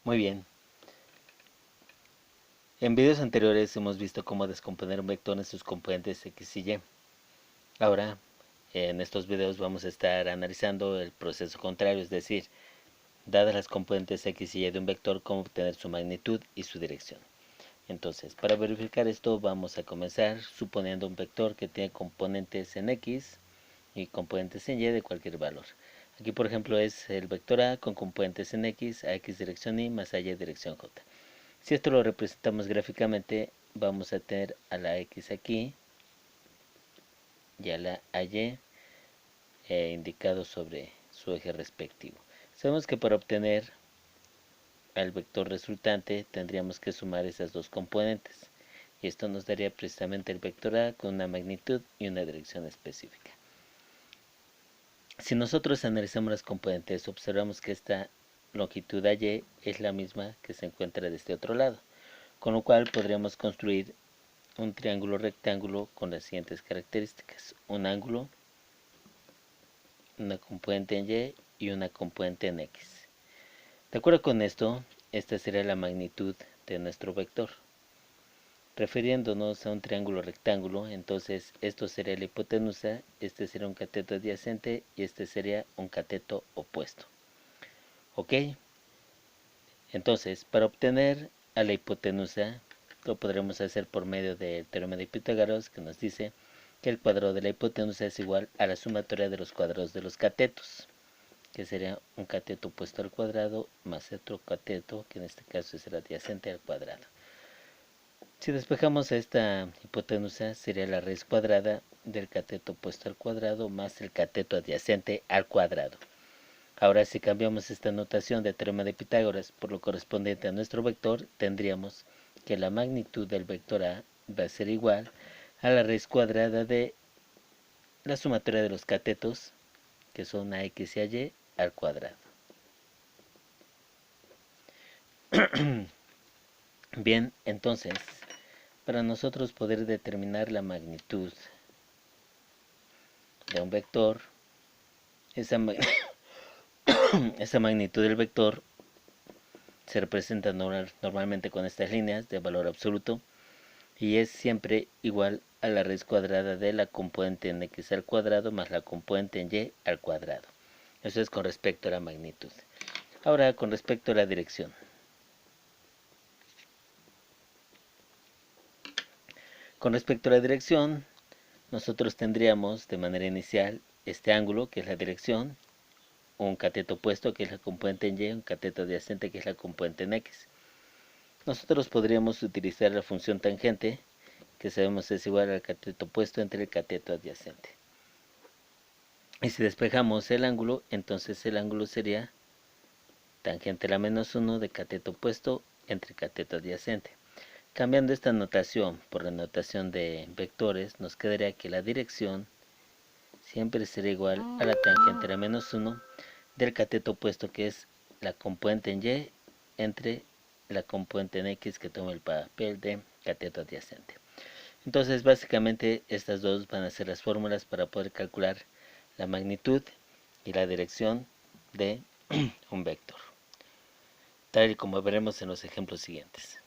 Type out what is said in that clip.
Muy bien. En videos anteriores hemos visto cómo descomponer un vector en sus componentes X y Y. Ahora, en estos videos vamos a estar analizando el proceso contrario, es decir, dadas las componentes X y Y de un vector, cómo obtener su magnitud y su dirección. Entonces, para verificar esto vamos a comenzar suponiendo un vector que tiene componentes en X y componentes en Y de cualquier valor. Aquí por ejemplo es el vector A con componentes en X, a X dirección Y más a Y dirección J. Si esto lo representamos gráficamente, vamos a tener a la X aquí y a la Y indicado sobre su eje respectivo. Sabemos que para obtener al vector resultante tendríamos que sumar esas dos componentes y esto nos daría precisamente el vector A con una magnitud y una dirección específica. Si nosotros analizamos las componentes, observamos que esta longitud AY es la misma que se encuentra de este otro lado, con lo cual podríamos construir un triángulo rectángulo con las siguientes características: un ángulo, una componente en Y y una componente en X. De acuerdo con esto, esta sería la magnitud de nuestro vector. Refiriéndonos a un triángulo rectángulo, entonces esto sería la hipotenusa, este sería un cateto adyacente y este sería un cateto opuesto. ¿Ok? Entonces, para obtener a la hipotenusa, lo podremos hacer por medio del teorema de Pitágoras, que nos dice que el cuadrado de la hipotenusa es igual a la sumatoria de los cuadrados de los catetos, que sería un cateto opuesto al cuadrado más otro cateto, que en este caso es el adyacente al cuadrado. Si despejamos esta hipotenusa, sería la raíz cuadrada del cateto opuesto al cuadrado más el cateto adyacente al cuadrado. Ahora, si cambiamos esta notación de teorema de Pitágoras por lo correspondiente a nuestro vector, tendríamos que la magnitud del vector A va a ser igual a la raíz cuadrada de la sumatoria de los catetos, que son AX y AY, al cuadrado. Bien, entonces, para nosotros poder determinar la magnitud de un vector, esa magnitud del vector se representa normalmente con estas líneas de valor absoluto y es siempre igual a la raíz cuadrada de la componente en X al cuadrado más la componente en Y al cuadrado. Eso es con respecto a la magnitud. Ahora, con respecto a la dirección. Con respecto a la dirección, nosotros tendríamos de manera inicial este ángulo, que es la dirección, un cateto opuesto, que es la componente en Y, un cateto adyacente, que es la componente en X. Nosotros podríamos utilizar la función tangente, que sabemos es igual al cateto opuesto entre el cateto adyacente. Y si despejamos el ángulo, entonces el ángulo sería tangente a la menos 1 de cateto opuesto entre cateto adyacente. Cambiando esta notación por la notación de vectores, nos quedaría que la dirección siempre será igual a la tangente a la menos 1 del cateto opuesto, que es la componente en Y, entre la componente en X, que toma el papel de cateto adyacente. Entonces, básicamente, estas dos van a ser las fórmulas para poder calcular la magnitud y la dirección de un vector, tal y como veremos en los ejemplos siguientes.